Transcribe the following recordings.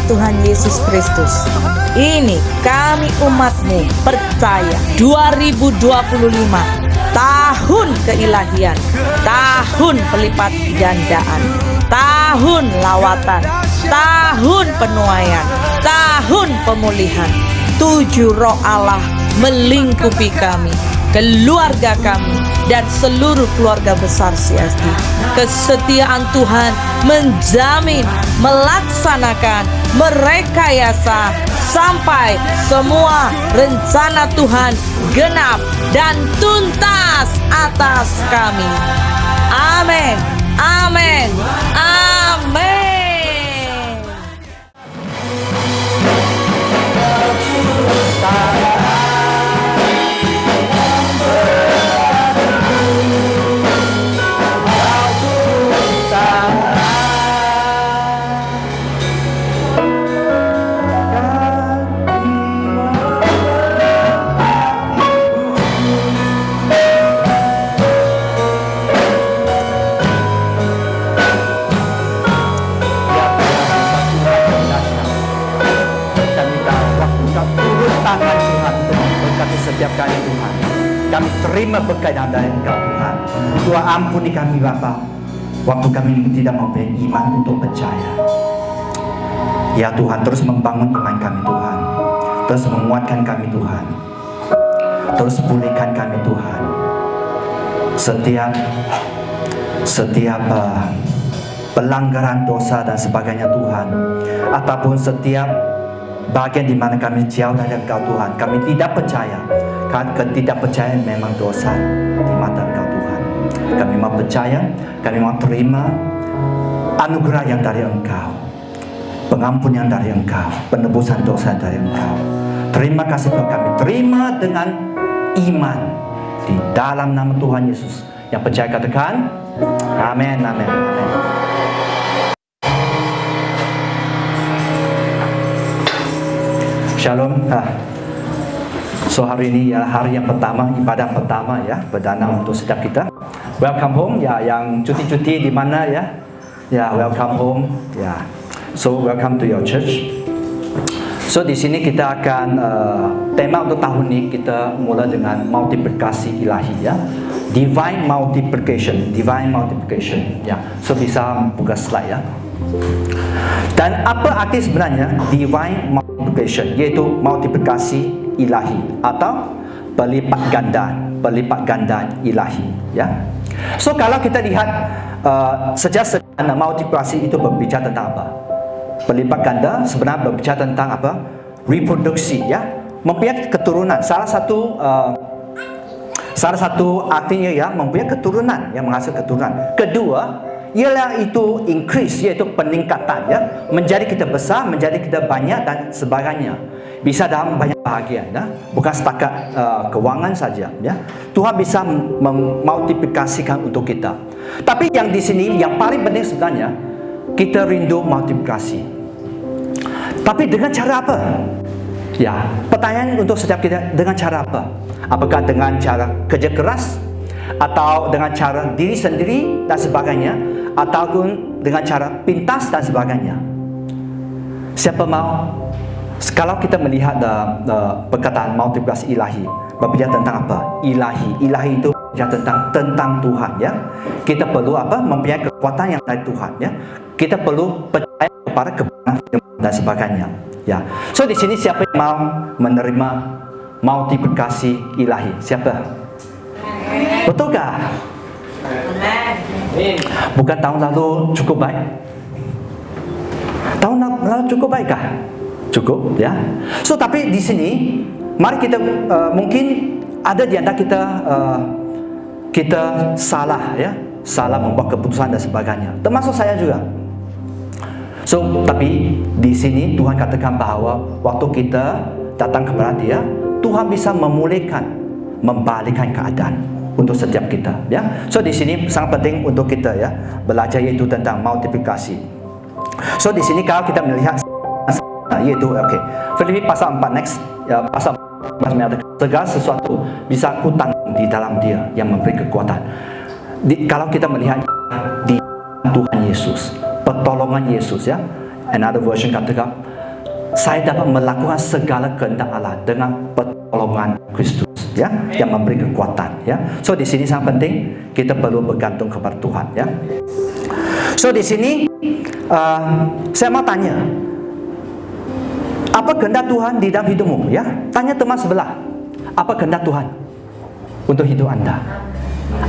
Tuhan Yesus Kristus. Ini kami umat-Mu percaya 2025 tahun keilahian, tahun pelipat gandaan, tahun lawatan, tahun penuaian, tahun pemulihan. 7 roh Allah melingkupi kami, keluarga kami, dan seluruh keluarga besar CSD. Kesetiaan Tuhan menjamin, melaksanakan, merekayasa sampai semua rencana Tuhan genap dan tuntas atas kami. Amin, amin, amin. Setiap kali Tuhan, kami terima berkat dari Engkau Tuhan. Tuhan ampuni kami Bapa, waktu kami tidak mempunyai iman untuk percaya. Ya Tuhan, terus membangun iman kami Tuhan, terus menguatkan kami Tuhan, terus pulihkan kami Tuhan. Setiap pelanggaran dosa dan sebagainya Tuhan, ataupun setiap bagian di mana kami jauh dari Engkau Tuhan, kami tidak percaya. Ketidakpercayaan memang dosa di mata Engkau Tuhan. Kami mau percaya, kami mau terima anugerah yang dari Engkau, pengampunan dari Engkau, penebusan dosa dari Engkau. Terima kasih Tuhan, kami terima dengan iman di dalam nama Tuhan Yesus. Yang percaya katakan amin, amin, amin. Shalom. So hari ini ya hari yang pertama, ibadah pertama ya, perdana untuk setiap kita. Welcome home ya, yang cuti-cuti di mana ya? Ya, welcome home ya. So welcome to your church. So di sini kita akan tema untuk tahun ini kita mulai dengan multiplikasi ilahi ya. Divine multiplication ya. So bisa buka slide ya. Dan apa arti sebenarnya divine multiplication, yaitu multiplikasi ilahi atau berlipat gandaan ilahi ya. So kalau kita lihat secara sederhana, multiplikasi itu berbicara tentang apa? Berlipat ganda sebenarnya berbicara tentang apa? Reproduksi ya, mempunyai keturunan. Salah satu artinya ya, mempunyai keturunan, yang menghasilkan keturunan. Kedua ialah itu increase, yaitu peningkatan ya, menjadi kita besar, menjadi kita banyak dan sebagainya. Bisa dalam banyak bahagian ya, bukan setakat keuangan saja ya. Tuhan bisa memultiplikasikan untuk kita. Tapi yang di sini yang paling penting sebenarnya, kita rindu multiplikasi. Tapi dengan cara apa? Ya, pertanyaan untuk setiap kita, dengan cara apa? Apakah dengan cara kerja keras, atau dengan cara diri sendiri dan sebagainya, ataupun dengan cara pintas dan sebagainya? Siapa mau? Kalau kita melihat perkataan multiplikasi ilahi, berbicara tentang apa? Ilahi itu berbicara tentang Tuhan ya. Kita perlu apa? Mempunyai kekuatan yang dari Tuhan ya. Kita perlu percaya kepada kebenaran dan sebagainya ya. So di sini siapa yang mau menerima multiplikasi ilahi? Siapa? Betulkah? Bukan tahun lalu cukup baik? Tahun lalu cukup baikkah? Cukup ya. So tapi di sini mari kita mungkin ada di antara kita salah ya, salah membuat keputusan dan sebagainya. Termasuk saya juga. So tapi di sini Tuhan katakan bahwa waktu kita datang kepada Dia, Tuhan bisa memulihkan, membalikkan keadaan untuk setiap kita ya. So di sini sangat penting untuk kita ya belajar, yaitu tentang multiplikasi. So di sini kalau kita melihat yaitu Filipi pasal 4 next ya, pasal 4 mengatakan segala sesuatu bisa kutanggung di dalam Dia yang memberi kekuatan. Kalau kita melihat di Tuhan Yesus, pertolongan Yesus ya. Another version katakan saya dapat melakukan segala kehendak Allah dengan pertolongan Kristus, ya, yang memberi kekuatan, ya. So di sini sangat penting kita perlu bergantung kepada Tuhan, ya. So di sini saya mau tanya, apa kehendak Tuhan di dalam hidupmu, ya? Tanya teman sebelah, apa kehendak Tuhan untuk hidup Anda?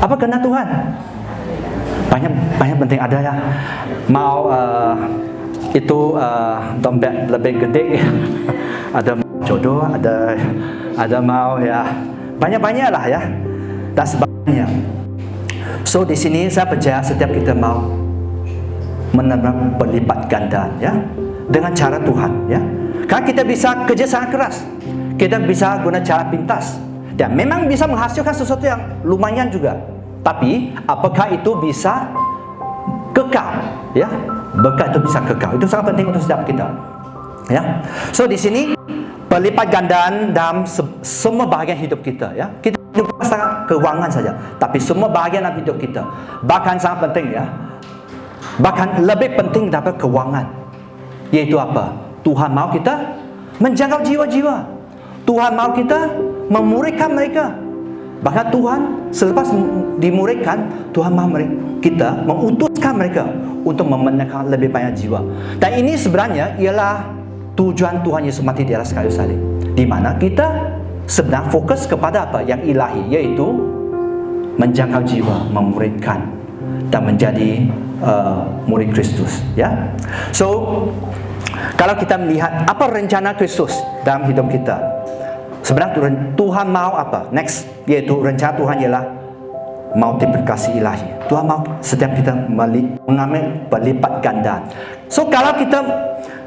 Apa kehendak Tuhan? Banyak penting, ada ya mau dompet lebih gede, ada jodoh, ada mau ya banyak lah ya dan sebagainya. So di sini saya percaya setiap kita mau menerima berlipat gandaan, ya, dengan cara Tuhan, ya. Karena kita bisa kerja sangat keras, kita bisa guna cara pintas, dan memang bisa menghasilkan sesuatu yang lumayan juga. Tapi apakah itu bisa kekal, ya? Berkat itu bisa kekal. Itu sangat penting untuk setiap kita, ya. So di sini berlipat gandaan dalam semua bahagian hidup kita, ya. Kita bukan sangat keuangan saja, tapi semua bahagian dalam hidup kita. Bahkan sangat penting, ya. Bahkan lebih penting daripada keuangan, yaitu apa? Tuhan mau kita menjangkau jiwa-jiwa. Tuhan mau kita memuridkan mereka. Bahkan Tuhan selepas dimuridkan, Tuhan mahu kita mengutuskan mereka untuk memenangkan lebih banyak jiwa. Dan ini sebenarnya ialah tujuan Tuhan Yesus mati di atas kayu salib, di mana kita sebenarnya fokus kepada apa yang ilahi, yaitu menjangkau jiwa, memuridkan dan menjadi murid Kristus, ya. So kalau kita melihat apa rencana Kristus dalam hidup kita, sebenarnya Tuhan mau apa? Next, yaitu rencana Tuhan ialah multiplikasi ilahi. Tuhan mau setiap kita mengambil berlipat gandaan. So kalau kita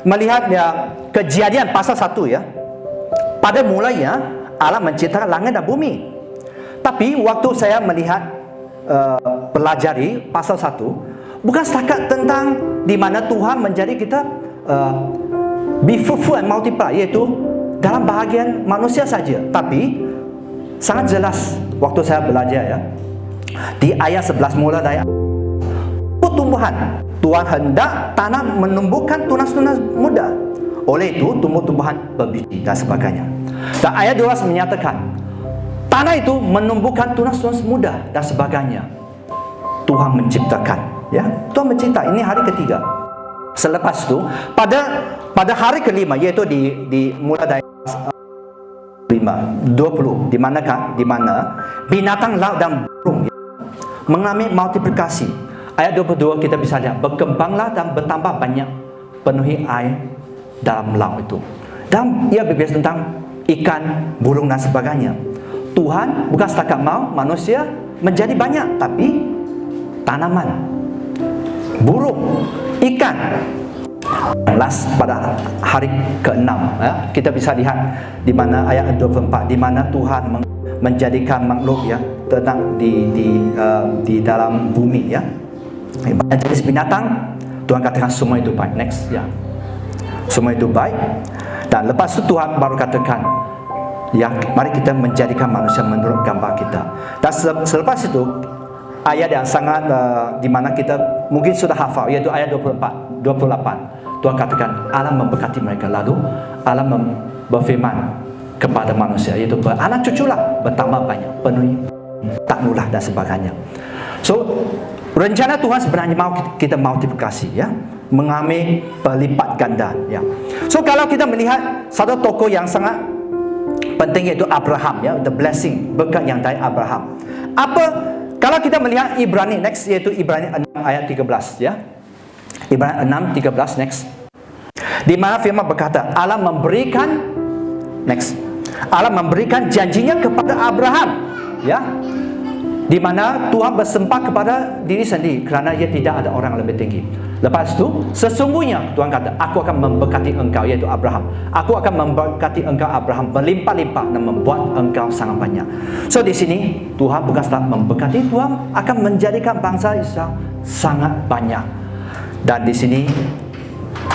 melihat ya Kejadian pasal 1, ya, pada mulanya Allah menciptakan langit dan bumi. Tapi waktu saya melihat pelajari pasal 1, bukan setakat tentang di mana Tuhan menjadi kita be fruitful and multiply, yaitu dalam bahagian manusia saja, tapi sangat jelas waktu saya belajar, ya, di ayat 11 mula dari pertumbuhan. Tuhan hendak tanah menumbuhkan tunas-tunas muda, oleh itu tumbuh-tumbuhan berbiji dan sebagainya. Dan ayat 12 menyatakan tanah itu menumbuhkan tunas-tunas muda dan sebagainya. Tuhan menciptakan, ya, Tuhan mencipta. Ini hari ketiga. Selepas itu pada hari kelima, yaitu di mulai dari 20, di mana binatang laut dan burung mengalami multiplikasi. Ayat 22 kita bisa lihat, berkembanglah dan bertambah banyak, penuhi air dalam laut itu. Dan ia berbicara tentang ikan, burung dan sebagainya. Tuhan bukan setakat mau manusia menjadi banyak, tapi tanaman, burung, ikan. Last pada hari ke-6, ya, kita bisa lihat di mana ayat 24, di mana Tuhan menjadikan makhluk, ya, tentang di dalam bumi, ya, banyak jenis binatang. Tuhan katakan semua itu baik. Next, ya, semua itu baik. Dan lepas itu Tuhan baru katakan, ya, mari kita menjadikan manusia menurut gambar kita. Dan selepas itu ayat yang sangat di mana kita mungkin sudah hafal, yaitu ayat 28. Tuhan katakan Allah memberkati mereka, lalu Allah berfirman kepada manusia, yaitu beranak cuculah, bertambah banyak, penuhi taknulah dan sebagainya. So rencana Tuhan sebenarnya mau kita multiplikasi, ya, mengambil berlipat gandaan, ya. So kalau kita melihat satu tokoh yang sangat penting, yaitu Abraham, ya, the blessing, berkat yang dari Abraham. Apa kalau kita melihat Ibrani, next, yaitu Ibrani 6 ayat 13, ya. Ibrani 6:13, next. Di mana firman berkata, Allah memberikan janjinya kepada Abraham, ya. Di mana Tuhan bersumpah kepada diri sendiri kerana ia tidak ada orang lebih tinggi. Lepas itu, sesungguhnya Tuhan kata, aku akan memberkati engkau, yaitu Abraham. Aku akan memberkati engkau Abraham berlimpah-limpah dan membuat engkau sangat banyak. So di sini Tuhan bukan saja memberkati, Tuhan akan menjadikan bangsa Israel sangat banyak. Dan di sini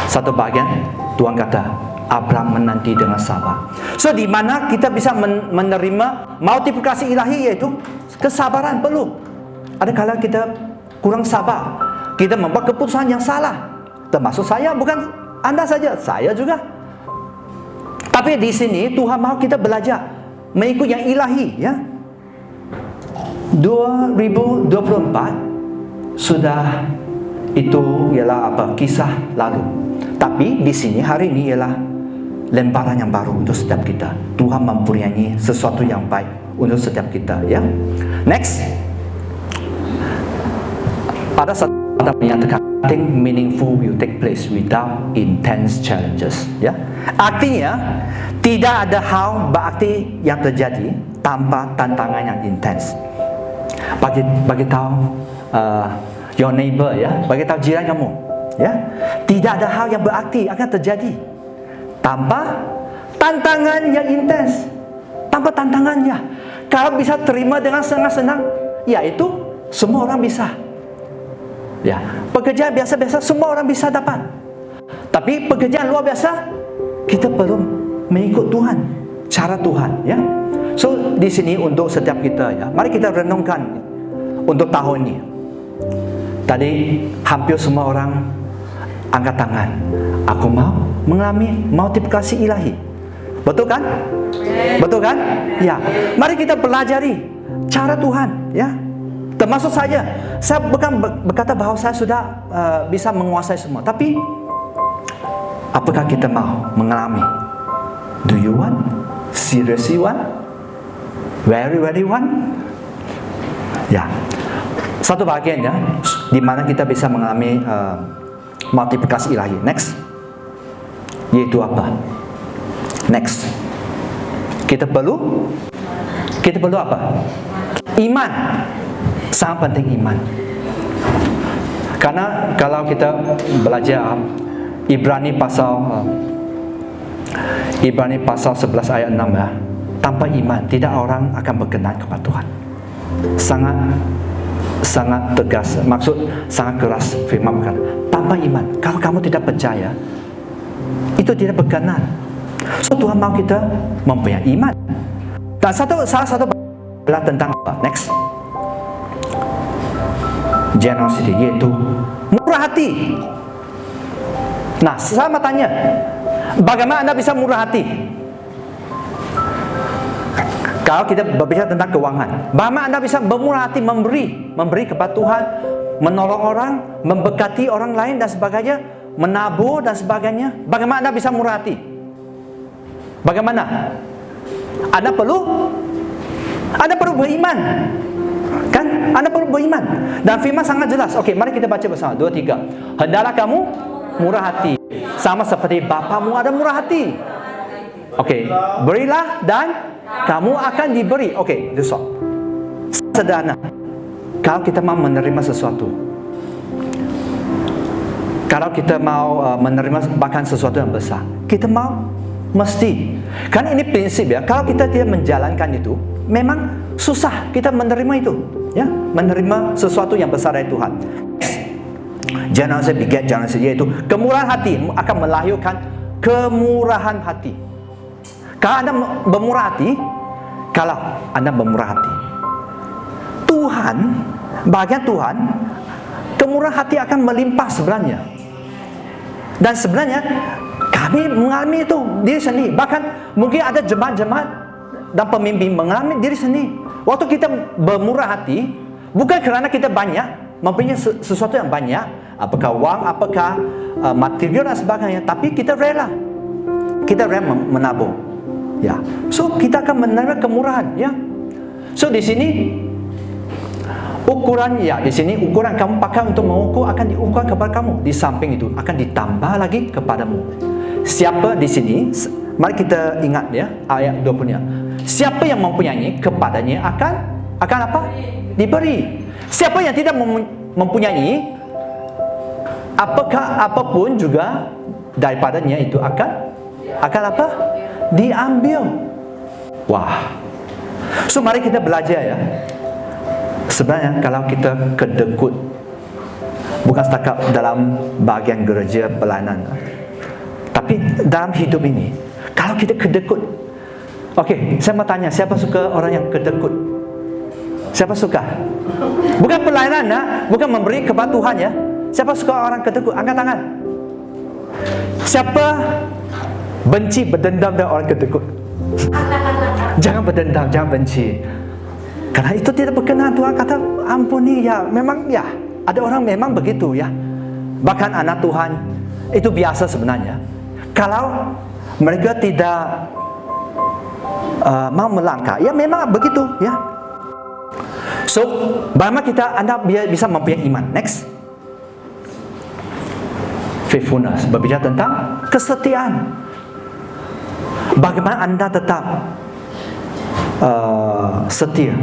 satu bagian Tuhan kata Abraham menanti dengan sabar. So di mana kita bisa menerima multiplikasi ilahi, yaitu kesabaran perlu. Ada kala kita kurang sabar, kita membuat keputusan yang salah. Termasuk saya, bukan Anda saja, saya juga. Tapi di sini Tuhan mahu kita belajar mengikut yang ilahi, ya. 2024 sudah itu ialah kisah lalu. Tapi di sini hari ini ialah lembaran yang baru untuk setiap kita. Tuhan mempunyai sesuatu yang baik untuk setiap kita, ya. Next. Ada satu menyatakan nothing meaningful will take place without intense challenges, ya. Artinya tidak ada hal berarti yang terjadi tanpa tantangan yang intens. Bagi tahu your neighbor, ya, bagi tahu jiran kamu, ya, tidak ada hal yang berarti akan terjadi tanpa tantangan yang intens. Tanpa tantangannya, kalau bisa terima dengan senang-senang, ya itu semua orang bisa. Ya, pekerjaan biasa-biasa semua orang bisa dapat. Tapi pekerjaan luar biasa kita perlu mengikut Tuhan, cara Tuhan, ya. So di sini untuk setiap kita, ya, mari kita renungkan untuk tahun ini. Tadi hampir semua orang angkat tangan. Aku mau mengalami multiplikasi ilahi. Betul kan? Betul kan? Ya. Mari kita pelajari cara Tuhan, ya. Termasuk saya bukan berkata bahawa saya sudah bisa menguasai semua, tapi apakah kita mau mengalami? Do you want? Seriously want? Very want? Ya. Satu bagian, ya, di mana kita bisa mengalami multiplikasi ilahi. Next. Yaitu apa? Next. Kita perlu apa? Iman. Sangat penting iman. Karena kalau kita belajar Ibrani pasal 11 ayat 6, ya, tanpa iman tidak orang akan berkenan kepada Tuhan. Sangat tegas, maksud sangat keras firman berkata, tanpa iman, kalau kamu tidak percaya, itu tidak berkenan. So Tuhan mau kita mempunyai iman. Dan salah satu adalah tentang apa? Next. Generosity, yaitu murah hati. Nah, saya mau tanya, bagaimana Anda bisa murah hati? Kalau kita berbicara tentang keuangan, bagaimana Anda bisa bermurah hati memberi kepada Tuhan, menolong orang, memberkati orang lain dan sebagainya, menabur dan sebagainya? Bagaimana Anda bisa murah hati? Bagaimana? Anda perlu beriman. Kan? Anda perlu beriman. Dan firman sangat jelas. Okey, mari kita baca bersama. 2, 3. Hendaklah kamu murah hati, sama seperti Bapamu ada murah hati. Okey, berilah dan kamu akan diberi. Okey, itu so. Sederhana. Kalau kita mau menerima sesuatu, kalau kita mau menerima bahkan sesuatu yang besar, kita mau mesti. Kan ini prinsip, ya. Kalau kita tidak menjalankan itu, memang susah kita menerima itu, ya, menerima sesuatu yang besar dari Tuhan. Generosity beget generosity, yaitu kemurahan hati akan melahirkan kemurahan hati. Kalau Anda bermurah hati, Tuhan, bagian Tuhan, kemurahan hati akan melimpah sebenarnya. Dan sebenarnya kami mengalami itu diri sendiri. Bahkan mungkin ada jemaat-jemaat dan pemimpin mengalami diri sendiri. Waktu kita bermurah hati, bukan kerana kita banyak mempunyai sesuatu yang banyak, apakah wang, apakah material dan sebagainya, tapi kita rela menabung, ya. So kita akan menerima kemurahan, ya. So di sini ukuran kamu pakai untuk mengukur akan diukur kepada kamu. Di samping itu akan ditambah lagi kepadamu. Siapa di sini? Mari kita ingat, ya, ayat 20-nya. Siapa yang mempunyai, kepadanya akan apa? Diberi. Siapa yang tidak mempunyai, apapun juga daripadanya itu akan apa? Diambil. Wah. So mari kita belajar, ya. Sebenarnya kalau kita kedekut, bukan setakat dalam bahagian gereja pelayanan, tapi dalam hidup ini, kalau kita kedekut. Okey, saya mau tanya, siapa suka orang yang kedekut? Siapa suka? Bukan pelayanan, ya, bukan memberi kepada Tuhan, ya. Siapa suka orang kedekut? Angkat tangan. Siapa Benci, berdendam dengan orang kedekut. Jangan berdendam, jangan benci. Karena itu tidak berkenan. Tuhan kata ampuni ya. Memang ya, ada orang memang begitu ya. Bahkan anak Tuhan itu biasa sebenarnya. Kalau mereka tidak mau melangkah, ya memang begitu ya. So, bagaimana anda bisa mempunyai iman? Next. Faithfulness, berbicara tentang kesetiaan. Bagaimana anda tetap setia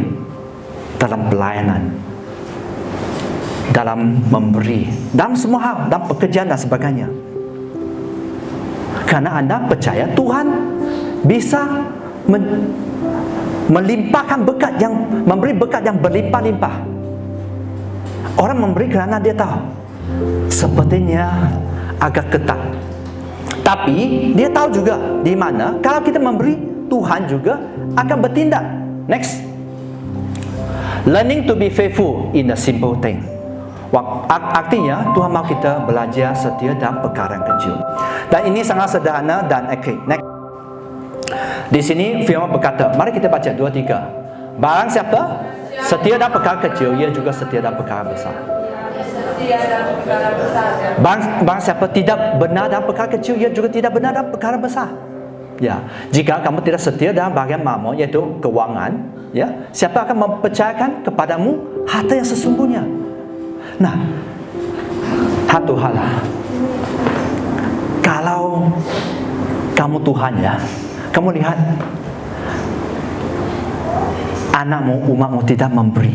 dalam pelayanan, dalam memberi, dalam semua hal, dalam pekerjaan dan sebagainya. Karena anda percaya Tuhan bisa melimpahkan berkat yang, memberi berkat yang berlimpah-limpah. Orang memberi kerana dia tahu sepertinya agak ketat, tapi dia tahu juga di mana kalau kita memberi, Tuhan juga akan bertindak. Next. Learning to be faithful in the simple thing. Artinya Tuhan mahu kita belajar setia dalam perkara yang kecil. Dan ini sangat sederhana dan aktif. Next. Di sini firman berkata, mari kita baca 2-3. Barang siapa setia dalam perkara kecil, ia juga setia dalam perkara besar. Barang siapa tidak benar dalam perkara kecil, ia juga tidak benar dalam perkara besar. Ya, jika kamu tidak setia dalam bahagian mamon, yaitu keuangan, ya, siapa akan mempercayakan kepadamu harta yang sesungguhnya? Nah, satu hal lah. Kalau kamu Tuhan ya, kamu lihat anakmu, umatmu tidak memberi,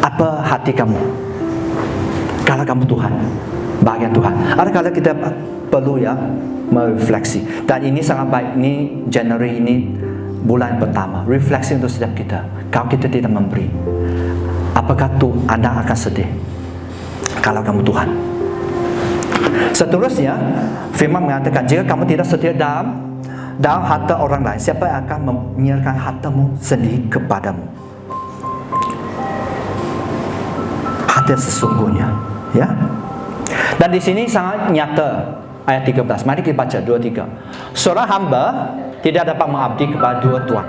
apa hati kamu? Kalau kamu Tuhan, bahagian Tuhan. Ada kala kita perlu ya merefleksi. Dan ini sangat baik. Ini Januari ini bulan pertama. Refleksi untuk setiap kita. Kalau kita tidak memberi, apakah anda akan sedih? Kalau kamu Tuhan. Seterusnya, firman mengatakan jika kamu tidak setia dalam harta orang lain, siapa yang akan menyerahkan hartamu sendiri kepadamu? Harta sesungguhnya, ya. Dan di sini sangat nyata ayat 13. Mari kita baca 2-3. Seorang hamba tidak dapat mengabdi kepada dua tuan.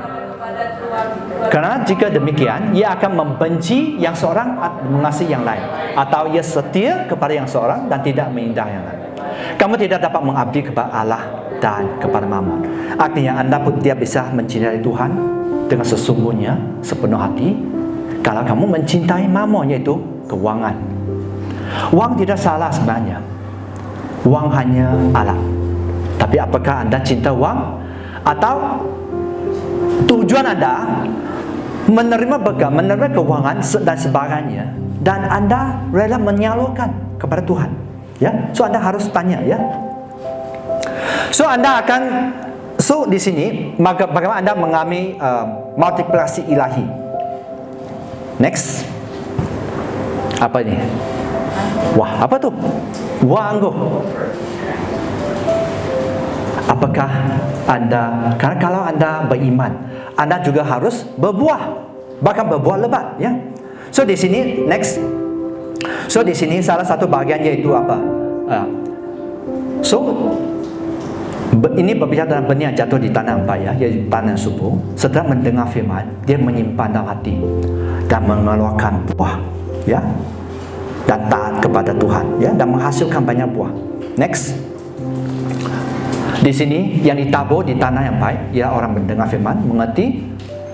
Karena jika demikian, ia akan membenci yang seorang mengasihi yang lain, atau ia setia kepada yang seorang dan tidak mengindahkan yang lain. Kamu tidak dapat mengabdi kepada Allah dan kepada Mammon. Artinya anda pun tidak bisa mencintai Tuhan dengan sesungguhnya, sepenuh hati, kalau kamu mencintai Mammon, yaitu keuangan. Wang tidak salah sebenarnya. Wang hanya alat. Tapi apakah anda cinta wang? Atau tujuan anda menerima berkat, menerima keuangan dan sebagainya, dan anda rela menyalurkan kepada Tuhan? Ya, so anda harus tanya ya. So di sini bagaimana anda mengalami multiplikasi ilahi? Next. Apa ini? Wah, apa tuh? Wah, anggur. Apakah anda, karena kalau anda beriman, anda juga harus berbuah, bahkan berbuah lebat, ya. So di sini next. So di sini salah satu bahagian yaitu apa? Ini berbicara tentang benih yang jatuh di tanah yang payah, yaitu tanah yang subur. Setelah mendengar firman, dia menyimpan dalam hati dan mengeluarkan buah, ya, dan taat kepada Tuhan, ya, dan menghasilkan banyak buah. Next. Di sini yang ditabur di tanah yang baik, ya, orang mendengar firman, mengerti,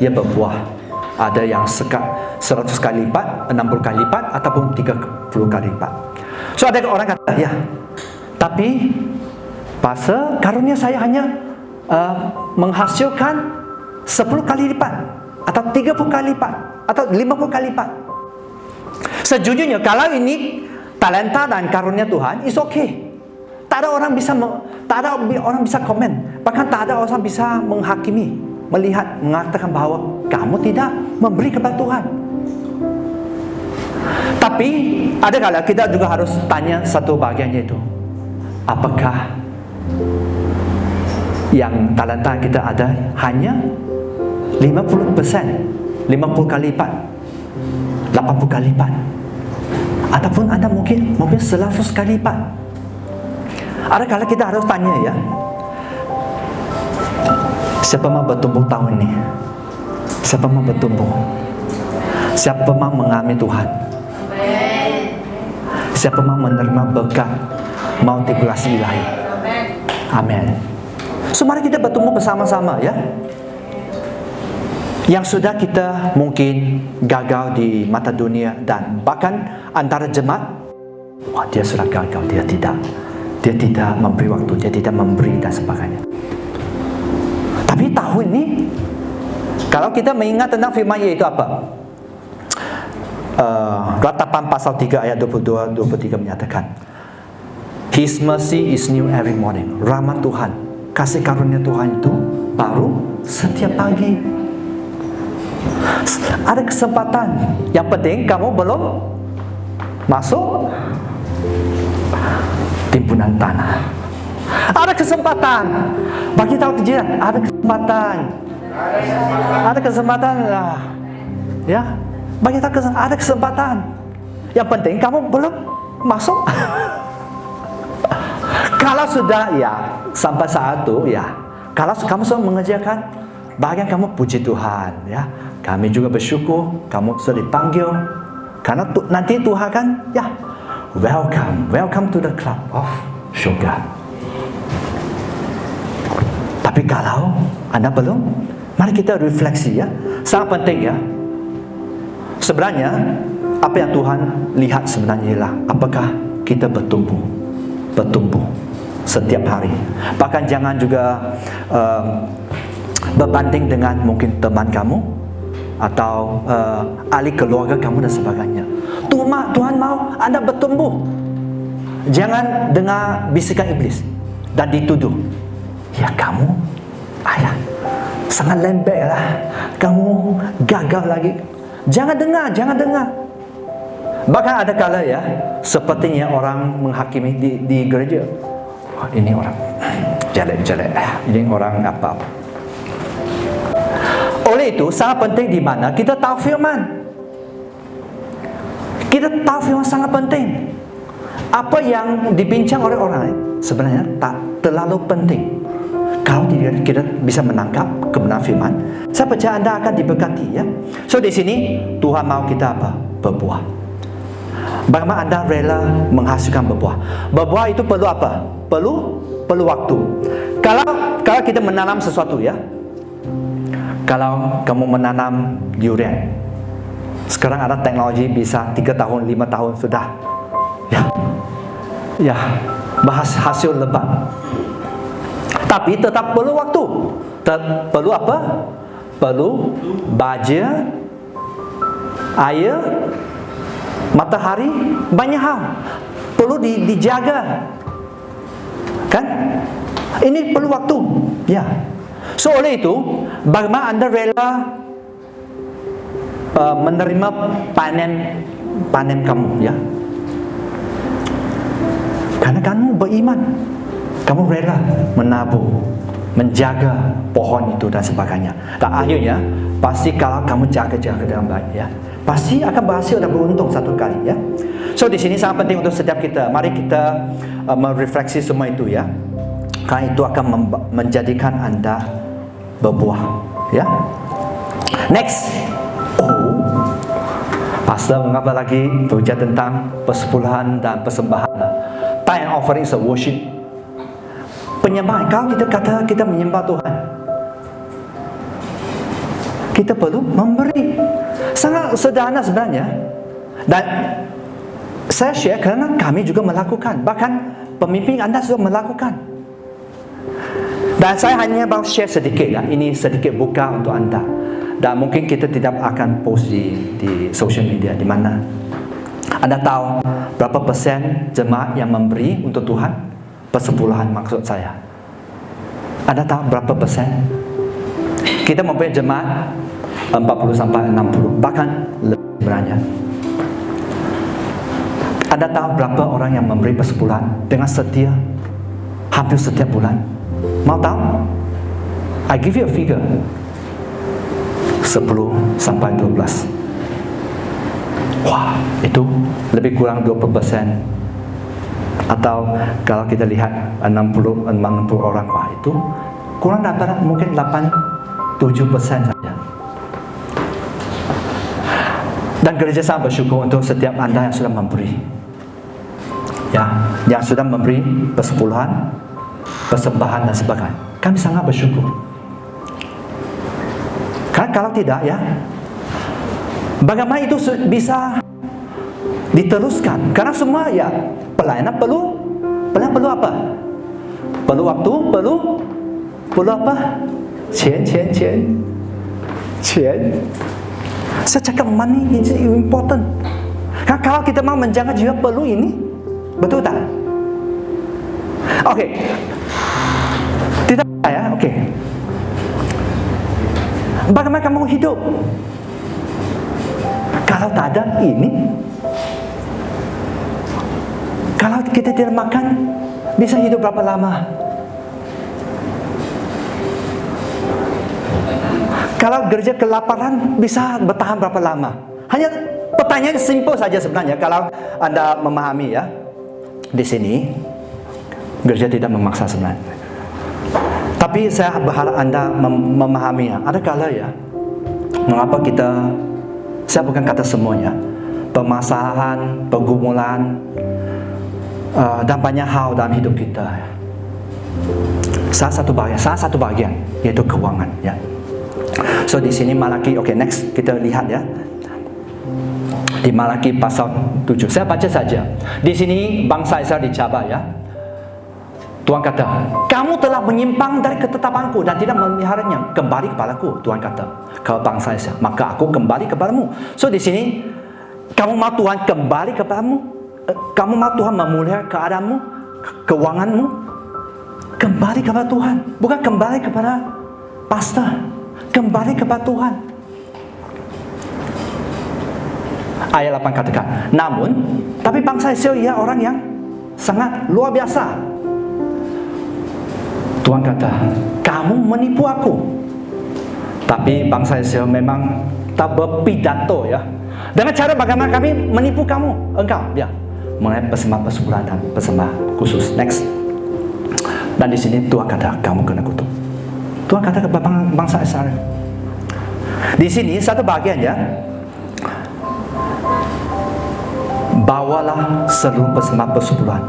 ia berbuah. Ada yang 100 kali lipat, 60 kali lipat, ataupun 30 kali lipat. So ada orang kata, ya, tapi pasal karunia saya hanya menghasilkan 10 kali lipat, atau 30 kali lipat, atau 50 kali lipat. Sejujurnya kalau ini talenta dan karunia Tuhan, it's okay. Tak ada orang bisa komen, bahkan tak ada orang bisa menghakimi, melihat, mengatakan bahawa kamu tidak memberi kepada Tuhan. Tapi ada kala kita juga harus tanya satu bahagian, yaitu apakah yang talenta kita ada hanya 50%, 50 kali lipat, 80 kali lipat, ataupun anda mungkin 100 kali lipat. Ada kala kita harus tanya, ya, Siapa mau bertumbuh tahun ini? Siapa mau bertumbuh? Siapa mau mengalami Tuhan? Siapa mau menerima berkat multiplikasi ilahi? Amin. So mari kita bertumbuh bersama-sama ya. Yang sudah kita mungkin gagal di mata dunia dan bahkan antara jemaat, wah dia sudah gagal, dia tidak memberi waktu, dia tidak memberi dan sebagainya. Tapi tahun ini, kalau kita mengingat tentang firman yaitu apa? Ratapan pasal 3 ayat 22-23 menyatakan, His mercy is new every morning. Rahmat Tuhan, kasih karunia Tuhan itu baru setiap pagi. Ada kesempatan. Yang penting kamu belum masuk timbunan tanah. Ada kesempatan. Bagi tahu kejadian, ada kesempatan. Ada kesempatan. Ya, bagi tahu ada kesempatan. Yang penting kamu belum masuk. Kalau sudah ya sampai saat itu ya, kalau kamu sudah mengerjakan bagian kamu, puji Tuhan ya. Kami juga bersyukur kamu sudah dipanggil. Karena nanti Tuhan kan ya, welcome to the club of surga. Tapi kalau Anda belum, mari kita refleksi ya. Sangat penting ya. Sebenarnya apa yang Tuhan lihat sebenarnya ialah apakah kita bertumbuh setiap hari. Bahkan jangan juga berbanding dengan mungkin teman kamu atau ahli keluarga kamu dan sebagainya. Tuhan mau Anda bertumbuh. Jangan dengar bisikan iblis dan dituduh, ya kamu ayah sangat lembek lah, kamu gagal lagi. Jangan dengar. Bahkan ada kala ya, sepertinya orang menghakimi di gereja. Oh, ini orang jelek, ini orang apa. Oleh itu sangat penting di mana kita tahu firman. Kita tahu firman sangat penting. Apa yang dibincang oleh orang lain sebenarnya tak terlalu penting. Kalau kita bisa menangkap kebenaran firman, saya percaya Anda akan diberkati ya. So di sini Tuhan mau kita apa? Berbuah. Bagaimana Anda rela menghasilkan berbuah? Berbuah itu perlu apa? Perlu waktu. Kalau kita menanam sesuatu ya. Kalau kamu menanam durian, sekarang ada teknologi bisa 3 tahun, 5 tahun sudah. Ya, hasil lebat. Tapi tetap perlu waktu. Perlu apa? Perlu baja, air, matahari, banyak hal perlu dijaga, kan? Ini perlu waktu, ya. So oleh itu, bagaimana Anda rela menerima panen kamu, ya? Karena kamu beriman, kamu rela menabur, menjaga pohon itu dan sebagainya. Dan akhirnya pasti kalau kamu jaga dengan baik, ya, pasti akan berhasil dan beruntung satu kali ya. So di sini sangat penting untuk setiap kita. Mari kita merefleksi semua itu ya. Karena itu akan menjadikan Anda berbuah ya. Next. Pastor mengapa lagi berbicara tentang persepuluhan dan persembahan. Tithe and offering is a worship. Penyembahan. Kalau kita kata kita menyembah Tuhan, kita perlu memberi. Sangat sederhana sebenarnya. Dan saya share kerana kami juga melakukan. Bahkan pemimpin Anda sudah melakukan. Dan saya hanya baru share sedikit ya. Ini sedikit buka untuk Anda. Dan mungkin kita tidak akan post di social media di mana. Anda tahu berapa persen jemaat yang memberi untuk Tuhan? Persepuluhan maksud saya. Anda tahu berapa persen? Kita mempunyai jemaat 40 sampai 60, bahkan lebih sebenarnya. Anda tahu berapa orang yang memberi persepuluhan dengan setia hampir setiap bulan? Mau tahu? I give you a figure. 10 sampai 12. Wah, itu lebih kurang 20%. Atau kalau kita lihat 60 orang, wah itu kurang daripada mungkin 8-7% saja. Dan gereja sangat bersyukur untuk setiap anda yang sudah memberi, ya, yang sudah memberi persepuluhan, persembahan dan sebagainya. Kami sangat bersyukur. Karena kalau tidak, ya, bagaimana itu bisa diteruskan? Karena semua, ya, pelayanan perlu apa? Perlu waktu, perlu apa?钱. Saya cakap money is important. Kan kalau kita mau menjaga juga perlu ini, betul tak? Okey. Tidak ya, okey. Bagaimana kamu hidup? Kalau tak ada ini, kalau kita tidak makan, bisa hidup berapa lama? Kalau gereja kelaparan, bisa bertahan berapa lama? Hanya pertanyaan simple saja sebenarnya. Kalau anda memahami, ya, di sini gereja tidak memaksa sebenarnya. Tapi saya berharap anda memahaminya. Ada kala, ya, mengapa kita, saya bukan kata semuanya, permasalahan, pergumulan, dan banyak hal dalam hidup kita. Salah satu bagian yaitu keuangan, ya. So di sini Malaki, okay, next kita lihat, ya, di Malaki pasal 7. Saya baca saja. Di sini bangsa Israel dicabar, ya. Tuhan kata, kamu telah menyimpang dari ketetapanku dan tidak memeliharanya. Kembali kepadaku, Tuhan kata, kalau bangsa Israel, maka aku kembali kepadamu. So di sini, kamu mau Tuhan kembali kepadamu? Kamu mau Tuhan memelihara keadaanmu, keuanganmu? Kembali kepada Tuhan, bukan kembali kepada pastor. Kembali kepada Tuhan. Ayat 8 katakan, tapi bangsa Israel, ia orang yang sangat luar biasa. Tuhan kata, kamu menipu aku. Tapi bangsa Israel memang tak berpidato, ya, dengan cara bagaimana kami menipu kamu, engkau, ya, mengenai persembahan persepuluhan dan persembahan khusus. Next. Dan di sini Tuhan kata, kamu kena kutuk. Tuhan kata kepada bangsa Israel. Di sini satu bagian, ya, bawalah seluruh persembahan persepuluhan.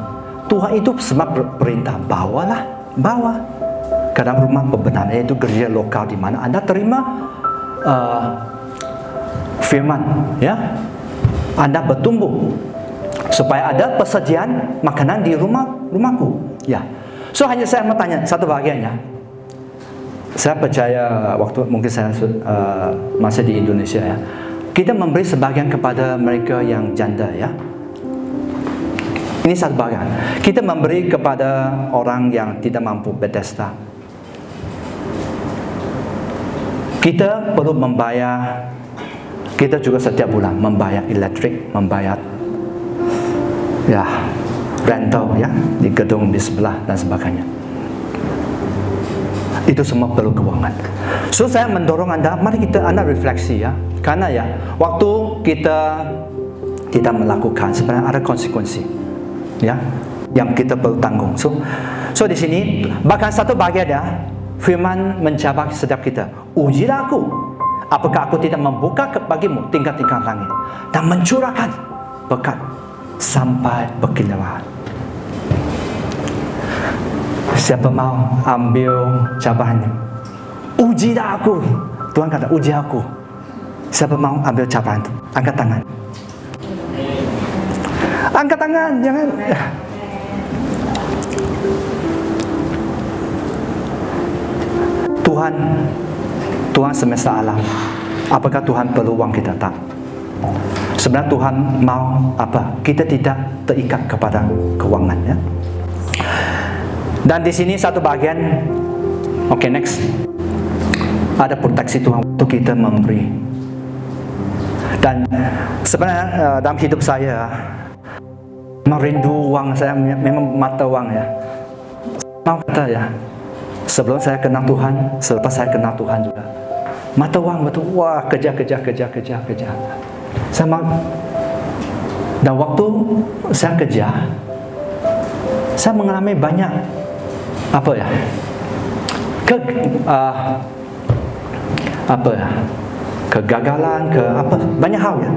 Tuhan itu semua perintah, bawa ke dalam rumah pembenaran, yaitu gereja lokal di mana anda terima firman, ya, anda bertumbuh supaya ada persediaan makanan di rumahku, ya. So hanya saya mau tanya satu bagian, ya. Saya percaya waktu mungkin saya masih di Indonesia, ya, kita memberi sebagian kepada mereka yang janda, ya. Ini satu bagian. Kita memberi kepada orang yang tidak mampu, Bethesda. Kita perlu membayar. Kita juga setiap bulan membayar elektrik, membayar, ya, rental, ya, di gedung di sebelah dan sebagainya. Itu semua perlu keuangan. So saya mendorong anda, mari anda refleksi, ya. Karena, ya, waktu kita tidak melakukan, sebenarnya ada konsekuensi, ya, yang kita perlu tanggung. So di sini bahkan satu bagian, ya, firman mencabar setiap kita, ujilah aku, apakah aku tidak membuka bagimu tingkat-tingkat langit dan mencurahkan berkat sampai berkilau. Siapa mau ambil cabarannya? Ujilah aku. Tuhan kata, uji aku. Siapa mau ambil cabaran itu? Angkat tangan. Angkat tangan, jangan. Tuhan semesta alam. Apakah Tuhan perlu uang kita? Tak. Sebenarnya Tuhan mau apa? Kita tidak terikat kepada keuangan, ya. Dan di sini satu bagian, okay, next. Ada proteksi Tuhan untuk kita memberi. Dan sebenarnya dalam hidup saya merindu uang, saya memang mata uang, ya. Mau kata, ya, sebelum saya kenal Tuhan, selepas saya kenal Tuhan juga, mata uang betul, wah, kerja. Saya mau. Dan waktu saya kerja, saya mengalami banyak ke kegagalan, ke apa, banyak hal ya.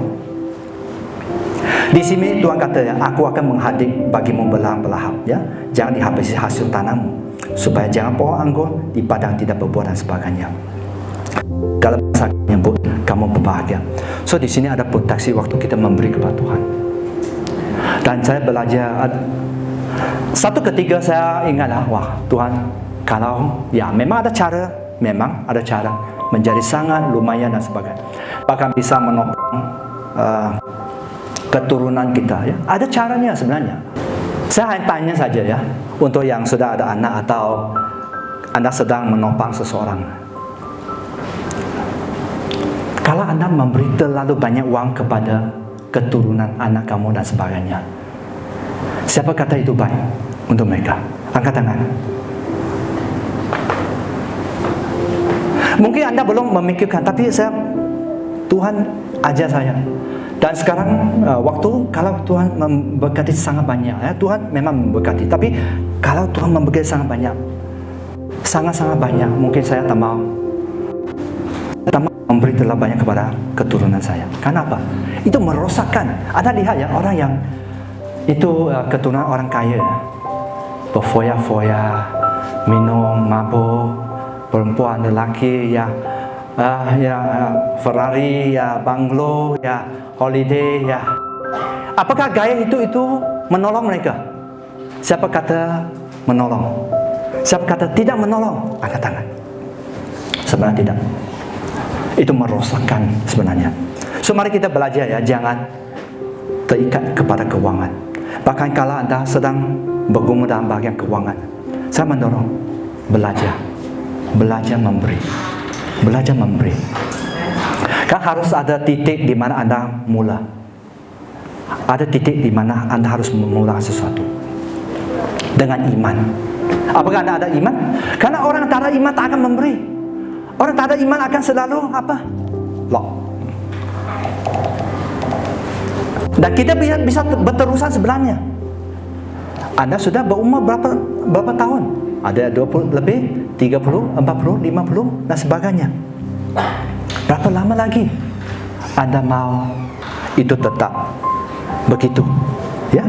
Di sini Tuhan kata ya, aku akan menghadir bagimu belah-belah ya. Jangan dihabisi hasil tanammu, supaya jangan pohon anggur di padang tidak berbuah dan sebagainya. Kalau bahasa menyebut kamu berbahagia. So di sini ada proteksi waktu kita memberi kepada Tuhan. Dan saya belajar, satu ketika saya ingatlah, wah Tuhan, kalau ya memang ada cara menjadi sangat lumayan dan sebagainya, bahkan bisa menopang keturunan kita ya. Ada caranya sebenarnya. Saya hanya tanya saja ya, untuk yang sudah ada anak atau Anda sedang menopang seseorang. Kalau Anda memberi terlalu banyak uang kepada keturunan anak kamu dan sebagainya, siapa kata itu baik untuk mereka? Angkat tangan. Mungkin Anda belum memikirkan, tapi Tuhan ajar saya. Dan sekarang waktu kalau Tuhan memberkati sangat banyak ya, Tuhan memang memberkati. Tapi kalau Tuhan memberkati sangat banyak, sangat-sangat banyak, mungkin saya tak mau memberi terlalu banyak kepada keturunan saya. Kenapa? Itu merosakkan. Anda lihat ya, orang yang itu keturunan orang kaya, berfoya-foya, minum, mabuk, perempuan, lelaki ya, Ferrari ya, banglo ya, holiday ya. Apakah gaya itu menolong mereka? Siapa kata menolong? Siapa kata tidak menolong? Angkat tangan. Sebenarnya tidak. Itu merosakkan sebenarnya. So mari kita belajar ya, jangan terikat kepada keuangan. Bahkan kalau Anda sedang bergumul dalam bagian keuangan, saya mendorong belajar memberi. Belajar memberi. Kan harus ada titik di mana Anda mula. Ada titik di mana Anda harus memulai sesuatu dengan iman. Apakah Anda ada iman? Karena orang tak ada iman tak akan memberi. Orang tak ada iman akan selalu apa? Lock. Dan kita bisa berterusan sebenarnya. Anda sudah berumur berapa tahun? Ada 20 lebih, 30, 40, 50 dan sebagainya. Berapa lama lagi Anda mau itu tetap begitu? Ya.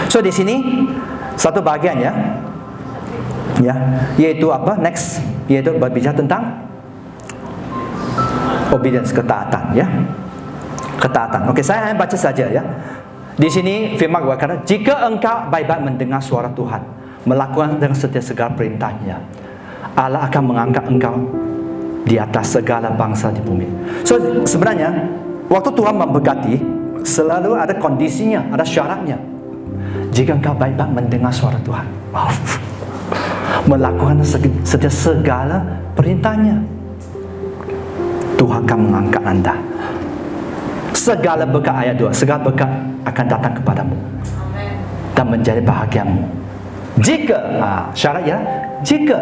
So di sini satu bagian ya. Ya, yaitu apa? Next, yaitu berbicara tentang obedience, ketaatan ya. Ketaatan. Oke, saya hanya baca saja ya. Di sini firman berkata, jika engkau baik-baik mendengar suara Tuhan, melakukan dengan setia segala perintahnya, Allah akan mengangkat engkau di atas segala bangsa di bumi. So sebenarnya waktu Tuhan memberkati selalu ada kondisinya, ada syaratnya. Jika engkau baik-baik mendengar suara Tuhan, melakukan setia segala perintahnya, Tuhan akan mengangkat Anda. Segala berkat, ayat 2, segala berkat akan datang kepadamu dan menjadi bahagiamu. Jika syarat ya, jika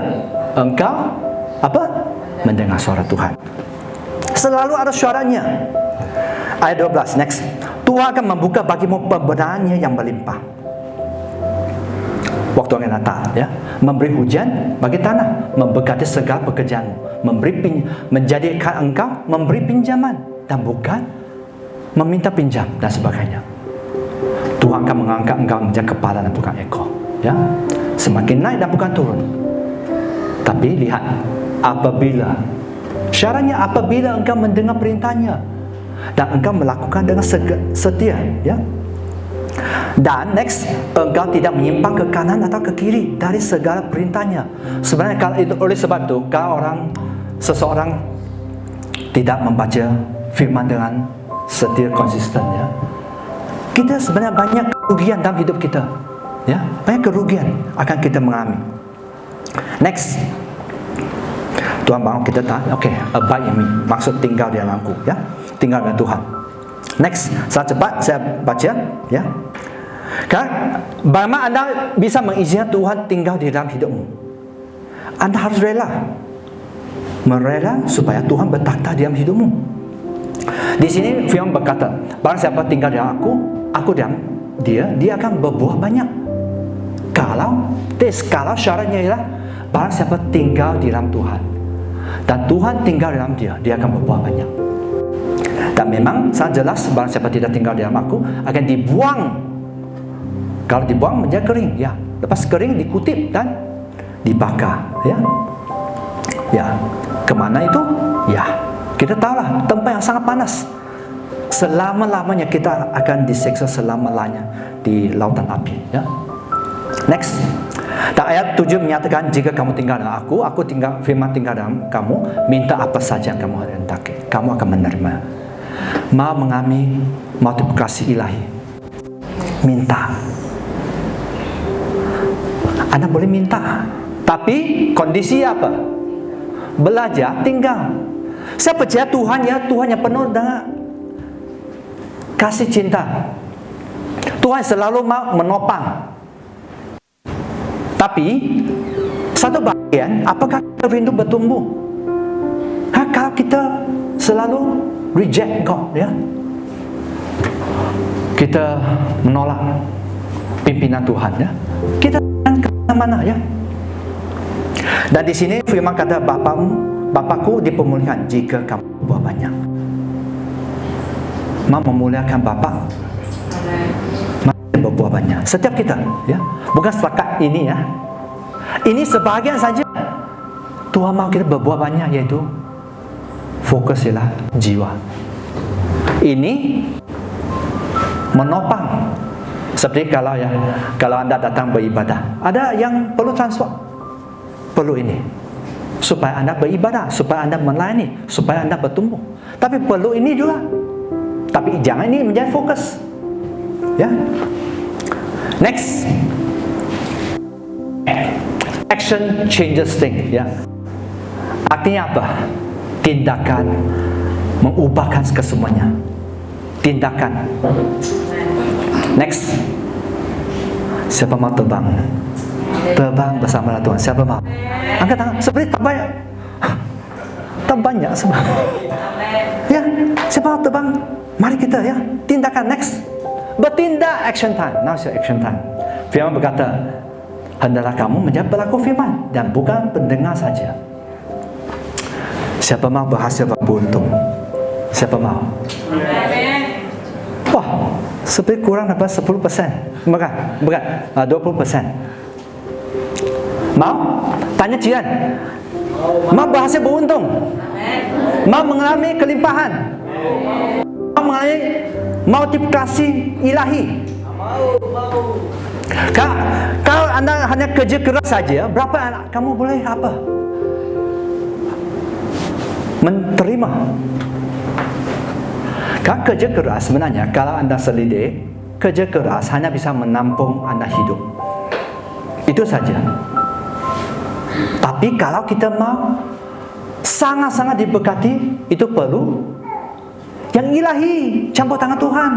engkau apa? Mendengar suara Tuhan. Selalu ada syaratnya. Ayat 12, next. Tuhan akan membuka bagimu pemberkatan-Nya yang berlimpah. Waktu akan datang ya, memberi hujan bagi tanah, memberkati segala pekerjaanmu, menjadikan engkau memberi pinjaman dan bukan meminta pinjam dan sebagainya. Tuhan akan mengangkat engkau menjadi kepala dan bukan ekor ya. Semakin naik dan bukan turun. Tapi lihat, apabila syaratnya, apabila engkau mendengar perintahnya dan engkau melakukan dengan setia ya. Dan next, engkau tidak menyimpang ke kanan atau ke kiri dari segala perintahnya. Sebenarnya kalau itu, oleh sebab itu, kalau seseorang tidak membaca firman dengan setia konsisten ya, kita sebenarnya banyak kerugian dalam hidup kita ya, banyak kerugian akan kita mengalami. Next, Tuhan mahu kita tahu, okay, abide in me, maksud tinggal di dalamku ya, tinggal dengan Tuhan. Next, saya cepat saya baca ya. Kan bagaimana Anda bisa mengizinkan Tuhan tinggal di dalam hidupmu? Anda harus merela supaya Tuhan bertakhta di dalam hidupmu. Di sini firman berkata, barang siapa tinggal di dalam aku dalam dia akan berbuah banyak. Kalau syaratnya ialah Barang siapa tinggal di dalam Tuhan dan Tuhan tinggal dalam dia, dia akan berbuah banyak. Dan memang sangat jelas, barang siapa tidak tinggal di dalam aku akan dibuang. Kalau dibuang menjadi kering, ya. Lepas kering dikutip dan dibakar, ya. Ya, kemana itu? Ya, kita tahulah tempat yang sangat panas. Selama-lamanya kita akan diseksa selama-lamanya di lautan api, ya. Next. Dan ayat 7 menyatakan, jika kamu tinggal dengan aku tinggal, firman tinggal dalam kamu, minta apa saja yang kamu hendaki, kamu akan menerima. Mau mengalami multiplikasi ilahi, minta. Anda boleh minta, tapi kondisi apa? Belajar tinggal. Saya percaya Tuhan, ya, Tuhan yang penuh dengan kasih cinta. Tuhan selalu mau menopang. Tapi satu bagian, apakah kita rindu bertumbuh? Kalau kita selalu reject God, ya, kita menolak pimpinan Tuhan, ya, kita akan ke mana, ya. Dan di sini firman kata, Bapakku dipermuliakan jika kamu berbuah banyak. Mau memuliakan Bapa, berbuah banyak. Setiap kita, ya, bukan setakat ini, ya. Ini sebahagian saja. Tuhan mau kita berbuah banyak, yaitu fokus ialah jiwa. Ini menopang. Seperti kalau anda datang beribadah, ada yang perlu transfer, perlu ini supaya anda beribadah, supaya anda melayani, supaya anda bertumbuh. Tapi perlu ini juga. Tapi jangan ini menjadi fokus, ya. Next, action changes things, ya. Artinya apa? Tindakan mengubahkan kesemuanya. Tindakan. Next, siapa mau terbang? Terbang bersama Tuhan. Siapa mau? Angkat tangan. Seperti tak banyak. Tak banyak sebab. Ya, siapa mau terbang? Mari kita, ya, tindakan. Next, bertindak. Action time. Now is your action time. Firman berkata, hendaklah kamu menjadi pelaku firman dan bukan pendengar saja. Siapa mau berhasil beruntung? Siapa mau? Wah, seperti kurang dapat 10%. Bukan 20%. Mau? Tanya Cian. Mau berhasil beruntung? Mau mengalami kelimpahan? Mau mengalami multiplikasi ilahi? Kalau anda hanya kerja keras saja, berapa anak kamu boleh apa? Menerima. Kalau kerja keras sebenarnya, kalau anda selidik, kerja keras hanya bisa menampung anda hidup. Itu saja. Tapi kalau kita mau sangat-sangat diberkati, itu perlu yang ilahi, campur tangan Tuhan.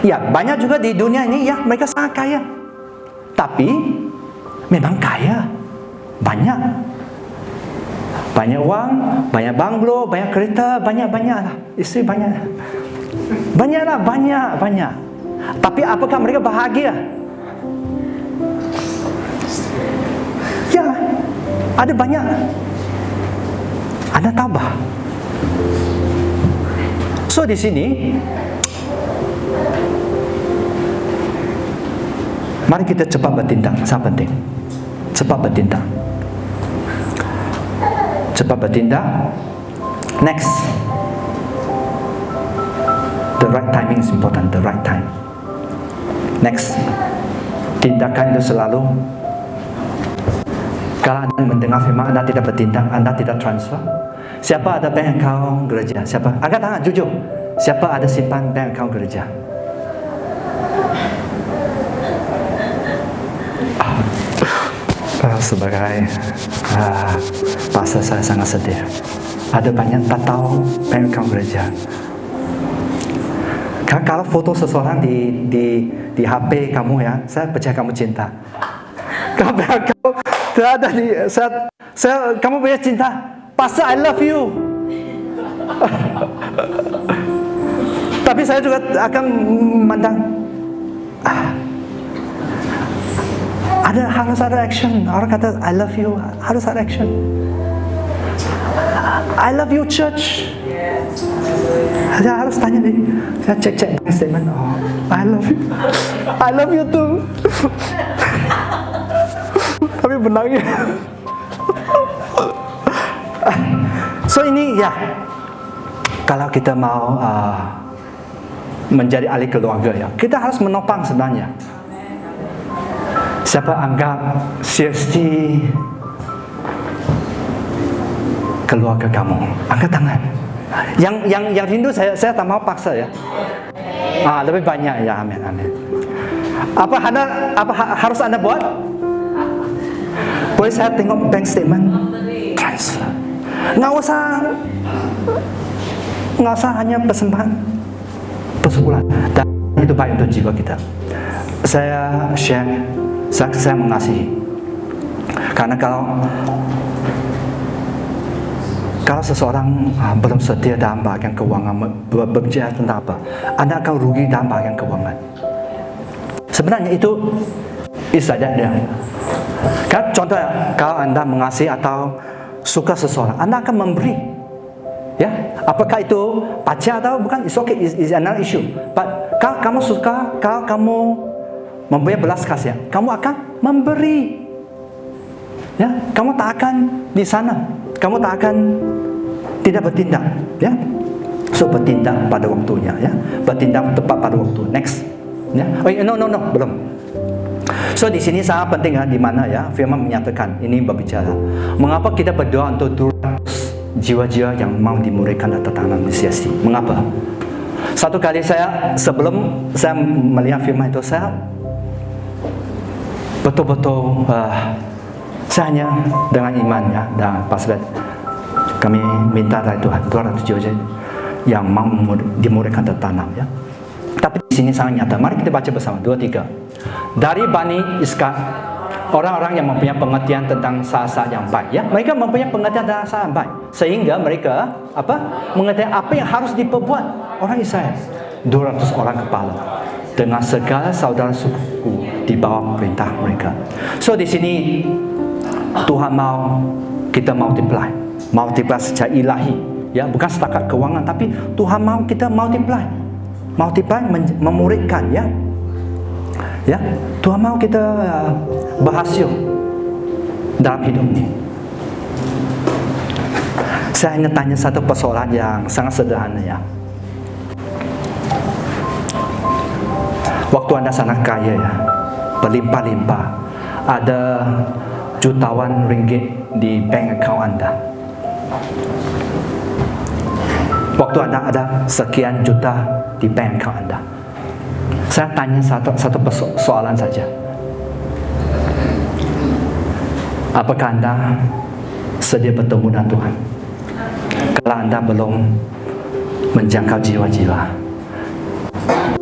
Ya, banyak juga di dunia ini, ya, mereka sangat kaya. Tapi memang kaya, banyak uang, banyak banglo, banyak kereta, banyak lah, istri banyak lah, banyak. Tapi apakah mereka bahagia? Ya, ada banyak. Anda tabah. So di sini, mari kita cepat bertindak. Sangat penting. Cepat bertindak. Cepat bertindak. Next, the right timing is important. The right time. Next, tindakan itu selalu. Kalau anda mendengar firman, anda tidak bertindak, anda tidak transfer. Siapa ada bank account gereja? Siapa? Angkat tangan, jujur. Siapa ada simpan bank account gereja? Sebagai pastor, saya sangat sedih. Ada banyak tak tahu bank account gereja. Kalau foto seseorang di HP kamu, ya, saya percaya kamu cinta. Kalau bank account tidak ada di kamu punya cinta. Pastor, I love you. Tapi saya juga akan memandang, Harus ada action. Orang kata I love you, harus ada action. I love you church. Saya harus tanya nih. Saya cek bank statement. Oh, I love you. I love you too. Tapi benarnya. So ini ya, kalau kita mau menjadi ahli keluarga ya, kita harus menopang sebenarnya. Siapa anggap CST keluarga kamu? Angkat tangan. Yang rindu saya tak mau paksa ya. Lebih banyak ya, amin. Apa harus Anda buat? Boleh saya tengok bank statement? Transfer. Nggak usah hanya persembahan persebulan. Dan itu baik untuk jiwa kita. Saya share, saya mengasihi. Karena kalau seseorang belum setia dalam bagian keuangan, berbicara tentang apa, Anda akan rugi dalam bagian keuangan. Sebenarnya itu saja dia. Kan contoh, kalau Anda mengasihi atau suka seseorang, Anda akan memberi. Ya, apakah itu pacar atau bukan? It's okay, it's another issue. But kalau kamu suka, kalau kamu mempunyai belas kasihan, kamu akan memberi. Ya, kamu tak akan di sana. Kamu tak akan tidak bertindak, ya. So bertindak pada waktunya, ya. Bertindak tepat pada waktu. Next, ya. No, belum. So di sini sangat penting ya, di mana ya firman menyatakan ini berbicara. Mengapa kita berdoa untuk 200 jiwa-jiwa yang mau dimuridkan atau tanam di CST? Mengapa? Satu kali sebelum saya melihat firman itu, saya betul-betul saya hanya dengan iman ya, dan pastor kami minta dari Tuhan 200 jiwa yang mau dimuridkan atau tanam ya. Tapi di sini sangat nyata. Mari kita baca bersama 2-3. Dari Bani Iskar, orang-orang yang mempunyai pengertian tentang saat-saat yang baik ya. Mereka mempunyai pengertian tentang saat yang baik, sehingga mereka mengerti apa yang harus diperbuat orang Israel. 200 orang kepala dengan segala saudara suku di bawah perintah mereka. So di sini Tuhan mau kita multiply secara ilahi ya, bukan setakat keuangan, tapi Tuhan mau kita multiply memuridkan ya. Ya, Tuhan mau kita berhasil dalam hidup ini. Saya hanya tanya satu persoalan yang sangat sederhana ya. Waktu Anda sangat kaya ya, berlimpah-limpah, ada jutawan ringgit di bank account Anda. Waktu Anda ada sekian juta di bank account Anda. Saya tanya satu persoalan saja. Apakah Anda sedia bertemu dengan Tuhan? Kalau Anda belum menjangkau jiwa-jiwa,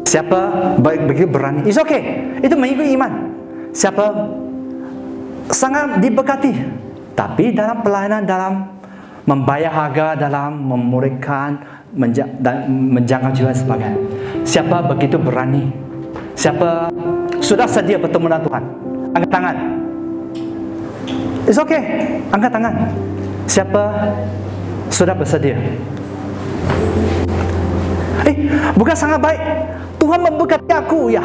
siapa begitu berani? It's okay. Itu mengikuti iman. Siapa sangat diberkati, tapi dalam pelayanan, dalam membayar harga, dalam memuridkan, dan menjangkau jiwa sebagainya. Siapa begitu berani? Siapa sudah sedia bertemu dengan Tuhan? Angkat tangan. It's okay. Angkat tangan. Siapa sudah bersedia? Bukan sangat baik. Tuhan memberkati aku ya.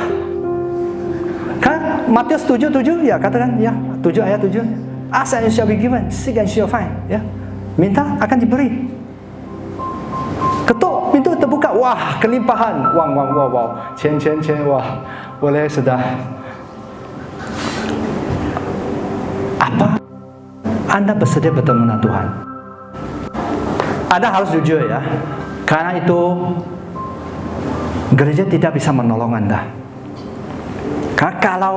Kan Matius 7:7 ya, katakan ya, 7 ayat 7. Ask and you shall be given, seek and you shall find ya. Minta akan diberi. Ketuk pintu terbuka. Wah, kelimpahan. Wow. Chen. Wah, boleh sudah. Apa Anda bersedia bertemu dengan Tuhan? Anda harus jujur ya. Karena itu gereja tidak bisa menolong Anda. Karena kalau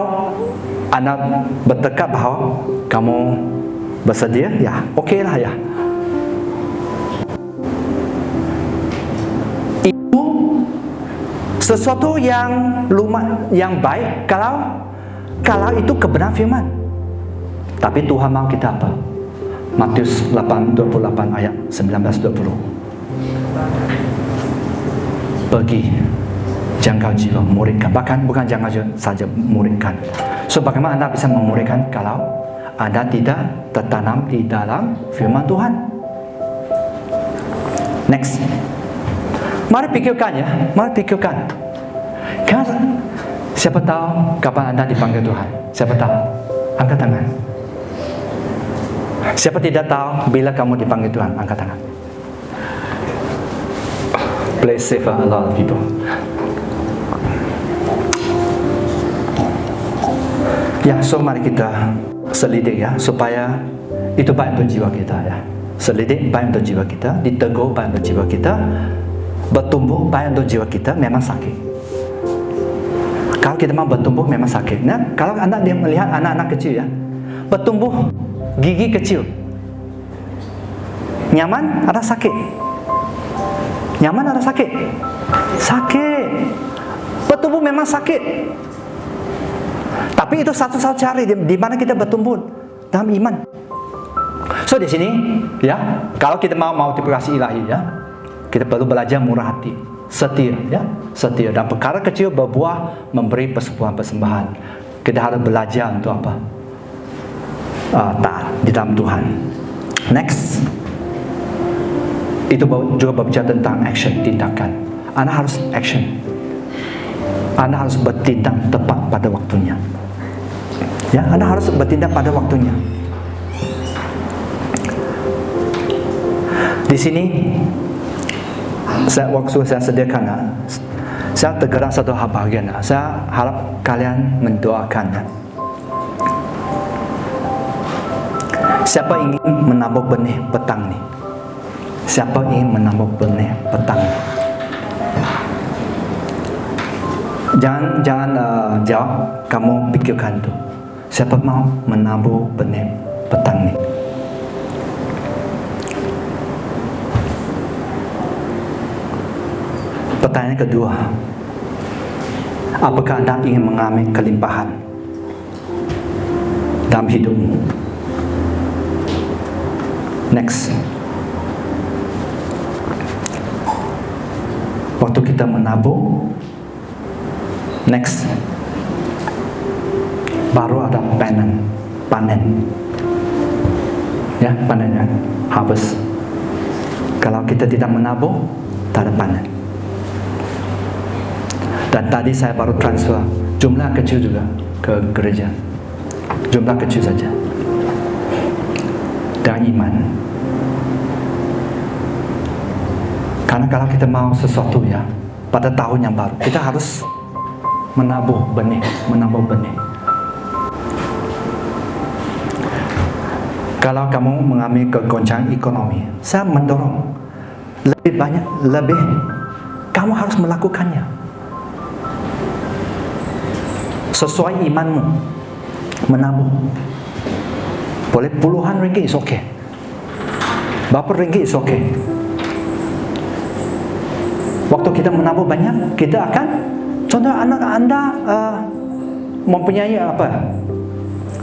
Anda bertekad bahwa kamu bersedia, ya oke lah ya. Itu sesuatu yang baik kalau itu kebenaran firman. Tapi Tuhan mau kita apa? Matius 8:28 ayat 19-20. Pergi, jangkau jiwa, muridkan. Bahkan bukan jangkau jiwa saja, muridkan. So bagaimana anda bisa memulihkan kalau anda tidak tertanam di dalam firman Tuhan? Next, mari pikirkan ya, mari pikirkan. Kan siapa tahu kapan anda dipanggil Tuhan? Siapa tahu? Angkat tangan. Siapa tidak tahu bila kamu dipanggil Tuhan? Angkat tangan. Play safe a lot of people. Ya, so mari kita selidik ya, supaya itu baik untuk jiwa kita ya. Selidik baik untuk jiwa kita, ditegur baik untuk jiwa kita, bertumbuh baik untuk jiwa kita. Memang sakit. Kalau kita mau bertumbuh memang sakit. Nah, kalau anda dia melihat anak-anak kecil ya, bertumbuh gigi kecil, nyaman ada sakit, nyaman ada sakit, sakit. Bertumbuh memang sakit. Tapi itu satu-satu cari di mana kita bertumbuh dalam iman. So di sini ya, kalau kita mau multiplikasi ilahi ya, kita perlu belajar murah hati, setia ya, setia, dan perkara kecil berbuah memberi persembahan. Kita harus belajar untuk apa? Taat di dalam Tuhan. Next, itu juga berbicara tentang action, tindakan. Anda harus action. Anda harus bertindak tepat pada waktunya. Ya, Anda harus bertindak pada waktunya. Di sini, waktu saya sediakan, saya tergerak satu hal bahagian. Saya harap kalian mendoakan. Siapa ingin menabur benih petang ni? Siapa ingin menabur benih petang ni? Jangan jawab, kamu pikirkan tu. Siapa mau menabur benih petang ni? Pertanyaan kedua, apakah anda ingin mengalami kelimpahan dalam hidupmu? Next, waktu kita menabur, next, baru ada panen, ya, panennya, harvest. Kalau kita tidak menabur, tak ada panen. Dan tadi saya baru transfer jumlah kecil juga ke gereja, jumlah kecil saja, dan iman. Karena kalau kita mau sesuatu ya, pada tahun yang baru, kita harus menabur benih. Kalau kamu mengalami kegoncangan ekonomi, saya mendorong lebih banyak, kamu harus melakukannya sesuai imanmu. Menabur boleh puluhan ringgit is okay, berapa ringgit is okay. Waktu kita menabur banyak, kita akan, contoh anak anda mempunyai apa,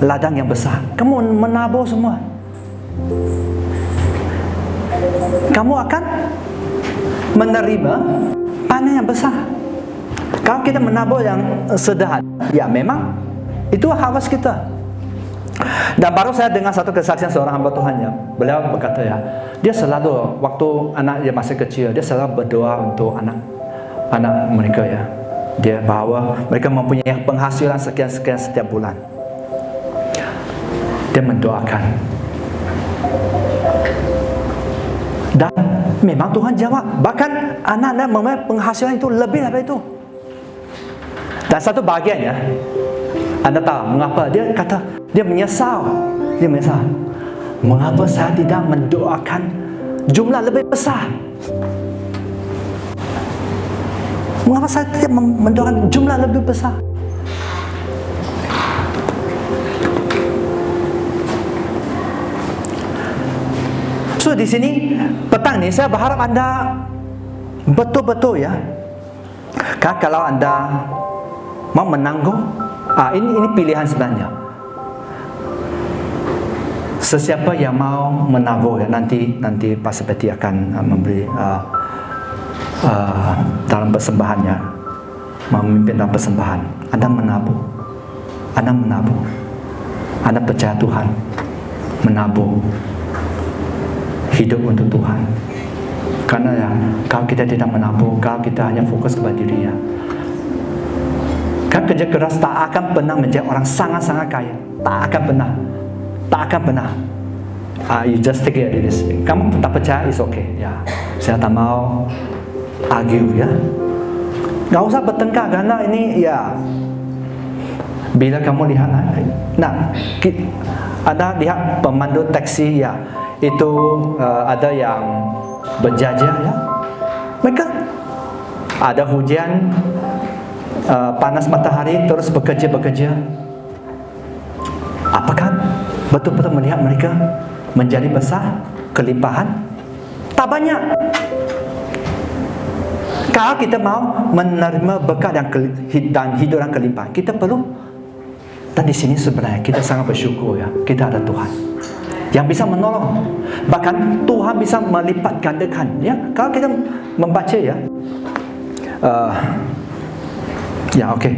ladang yang besar, kamu menabur semua, kamu akan menerima panen yang besar. Kalau kita menabur yang sederhana, ya memang itu harvest kita. Dan baru saya dengar satu kesaksian seorang hamba Tuhan ya, beliau berkata ya, dia selalu waktu anak dia masih kecil, dia selalu berdoa untuk anak mereka ya, dia bahwa mereka mempunyai penghasilan sekian setiap bulan. Dia mendoakan, dan memang Tuhan jawab. Bahkan anak-anak mempunyai penghasilan itu lebih dari itu. Dan satu bagian ya, anda tahu mengapa dia kata, dia menyesal. Mengapa saya tidak mendoakan jumlah lebih besar? Mengapa saya tidak mendoakan jumlah lebih besar? So di sini petang ni saya berharap anda betul-betul ya. Kalau anda mau menanggung, ini pilihan sebenarnya. Sesiapa yang mau menabur ya, nanti Pastor Betty akan memberi dalam persembahannya, memimpin dalam persembahan. Anda menabur, Anda menabur. Anda percaya Tuhan menabur hidup untuk Tuhan. Karena ya, kalau kita tidak menabur, kalau kita hanya fokus kepada diri ya, kan kerja keras tak akan pernah menjadi orang sangat-sangat kaya. Tak akan pernah. Tak akan pernah. You just take it as it is. Kamu tak percaya, it's okay. Ya, saya tak mau argue ya. Gak usah bertengkar karena ini ya. Bila kamu lihat, nah, ada lihat pemandu taksi ya, itu ada yang berjajah ya. Mereka ada hujan, panas matahari, terus bekerja. Apakah betul-betul melihat mereka menjadi besar, kelimpahan? Tak banyak. Kalau kita mau menerima berkat dan hidup dan kelimpahan, kita perlu. Dan di sini sebenarnya kita sangat bersyukur ya, kita ada Tuhan yang bisa menolong. Bahkan Tuhan bisa melipat gandakan ya. Kalau kita membaca ya, ya okey.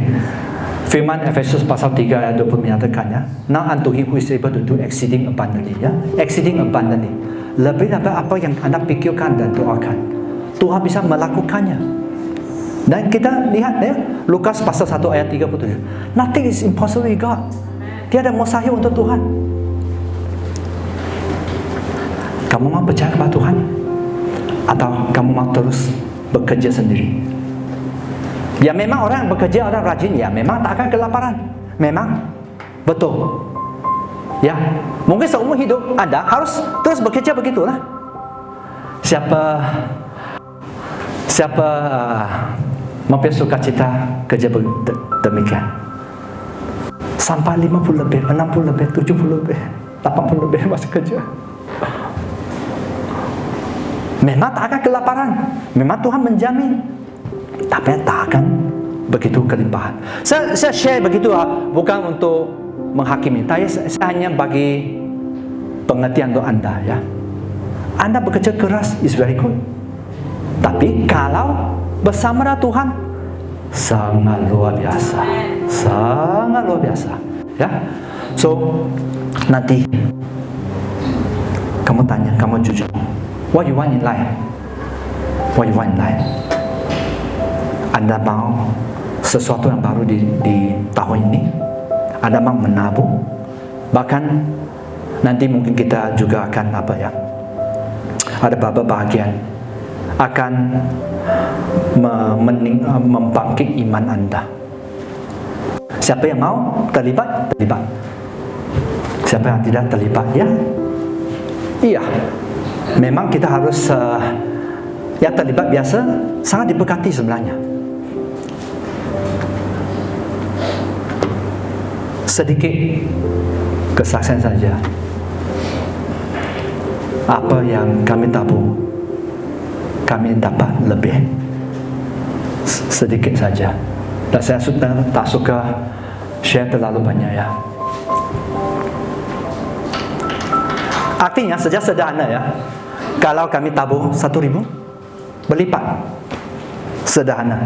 Firman Efesus pasal 3 ayat 20 menyatakan ya, now unto him who is able to do exceeding abundantly ya, exceeding abundantly, lebih daripada apa yang Anda pikirkan dan doakan, Tuhan bisa melakukannya. Dan kita lihat ya, Lukas pasal 1 ayat 37, nothing is impossible with God. Tiada mustahil untuk Tuhan. Kamu mau percaya kepada Tuhan? Atau kamu mau terus bekerja sendiri? Ya memang orang yang bekerja, orang rajin ya, memang tak akan kelaparan. Memang betul. Ya, mungkin seumur hidup Anda harus terus bekerja begitulah. Siapa mempunyai sukacita kerja demikian? Sampai 50 lebih, 60 lebih, 70 lebih, 80 lebih masih kerja. Memang tak akan kelaparan. Memang Tuhan menjamin. Tapi tak akan begitu kelimpahan. Saya share begitu bukan untuk menghakimi. Tapi saya hanya bagi pengertian untuk Anda ya. Anda bekerja keras is very good. Tapi kalau bersama Tuhan sangat luar biasa. Sangat luar biasa. Ya. So nanti kamu tanya, kamu jujur. What you want in life? What you want in life? Anda mau sesuatu yang baru di tahun ini? Anda mau menabung? Bahkan nanti mungkin kita juga akan ada beberapa bahagian akan membangkit iman Anda. Siapa yang mau terlibat? Terlibat. Siapa yang tidak terlibat? Ya, iya. Memang kita harus yang terlibat biasa sangat diberkati sebenarnya. Sedikit kesaksian saja. Apa yang kami tabung, kami dapat lebih. Sedikit saja. Dan saya tak suka share terlalu banyak ya. Artinya sejak sederhana ya. Kalau kami tabung 1,000, berlipat. Sederhana.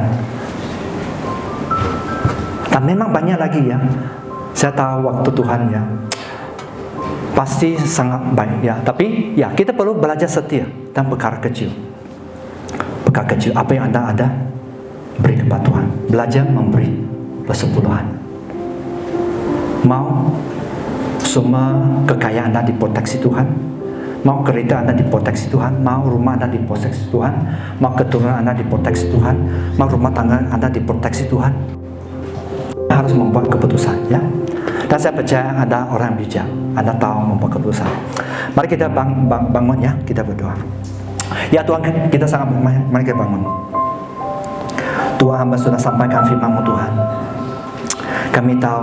Dan memang banyak lagi ya. Saya tahu waktu Tuhan ya, pasti sangat baik ya. Tapi ya kita perlu belajar setia dan perkara kecil. Perkara kecil, apa yang Anda ada, beri kepada Tuhan. Belajar memberi bersepuluhan. Mau semua kekayaan Anda diproteksi Tuhan, mau kereta Anda diproteksi Tuhan, mau rumah Anda diproteksi Tuhan, mau keturunan Anda diproteksi Tuhan, mau rumah tangga Anda diproteksi Tuhan. Anda harus membuat keputusan ya. Dan saya percaya ada orang bijak, Anda tahu membuat keputusan. Mari kita bangun ya, kita berdoa. Ya Tuhan, kita sangat mari kita bangun. Tuhan, hamba sudah sampaikan firman-Mu Tuhan. Kami tahu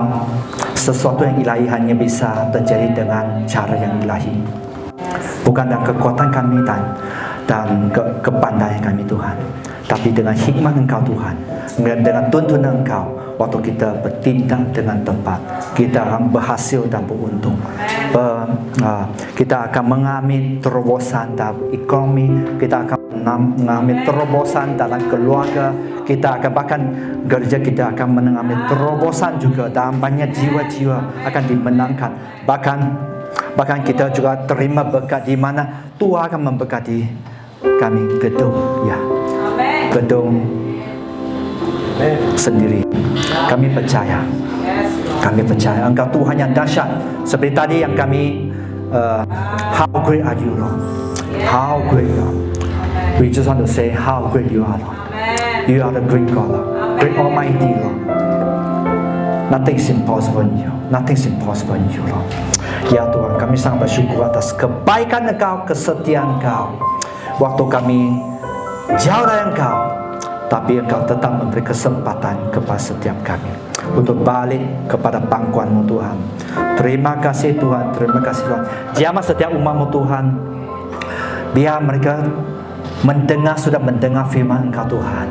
sesuatu yang ilahi hanya bisa terjadi dengan cara yang ilahi. Bukan dengan kekuatan kami dan kepandaian kami Tuhan. Tapi dengan hikmat Engkau Tuhan, dengan tuntunan Engkau, waktu kita bertindak dengan tepat, kita akan berhasil dan beruntung. Kita akan mengalami terobosan dalam ekonomi, kita akan mengalami terobosan dalam keluarga kita, akan bahkan gereja kita akan mengalami terobosan juga, dan banyak jiwa-jiwa akan dimenangkan. Bahkan kita juga terima berkat di mana Tuhan akan memberkati kami gedung, ya, gedung sendiri. Kami percaya Engkau Tuhan yang dahsyat. Seperti tadi yang kami how great are you, Lord? How great you are. We just want to say how great you are, Lord. You are the great God, Lord. Great Almighty, Lord. Nothing is impossible in you. Nothing is impossible in you, Lord. Ya Tuhan, kami sangat bersyukur atas kebaikan Engkau, kesetiaan Engkau. Waktu kami jauh dari Engkau, tapi Engkau tetap memberi kesempatan kepada setiap kami untuk balik kepada pangkuan-Mu, Tuhan. Terima kasih Tuhan, terima kasih Tuhan. Jamah setiap umat-Mu, Tuhan. Biar mereka sudah mendengar firman Engkau, Tuhan.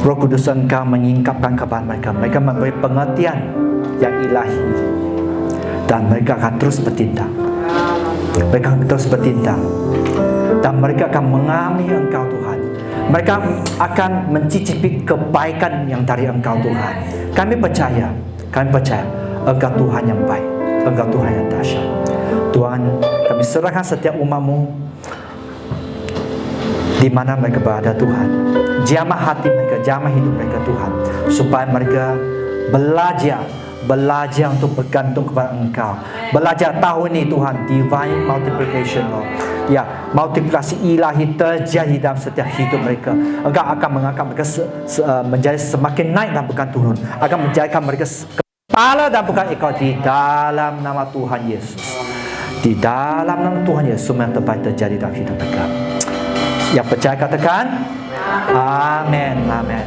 Roh Kudus Engkau menyingkapkan kepada mereka. Mereka memberi pengertian yang ilahi, dan mereka akan terus bertindak. Mereka akan terus bertindak, dan mereka akan mengalami Engkau, Tuhan. Mereka akan mencicipi kebaikan yang dari Engkau, Tuhan. Kami percaya Engkau Tuhan yang baik, Engkau Tuhan yang dahsyat. Tuhan, kami serahkan setiap umat-Mu di mana mereka berada, Tuhan. Jamah hati mereka, jamah hidup mereka, Tuhan, supaya mereka belajar untuk bergantung kepada Engkau. Belajar tahu ini, Tuhan, divine multiplication, Lord. Ya, multiplikasi ilahi terjadi dalam setiap hidup mereka. Engkau akan mengangkat mereka menjadi semakin naik dan bukan turun. Akan menjadikan mereka kepala dan bukan ekor, di dalam nama Tuhan Yesus. Di dalam nama Tuhan Yesus, semua yang terbaik terjadi dalam hidup mereka. Yang percaya katakan amin, amin.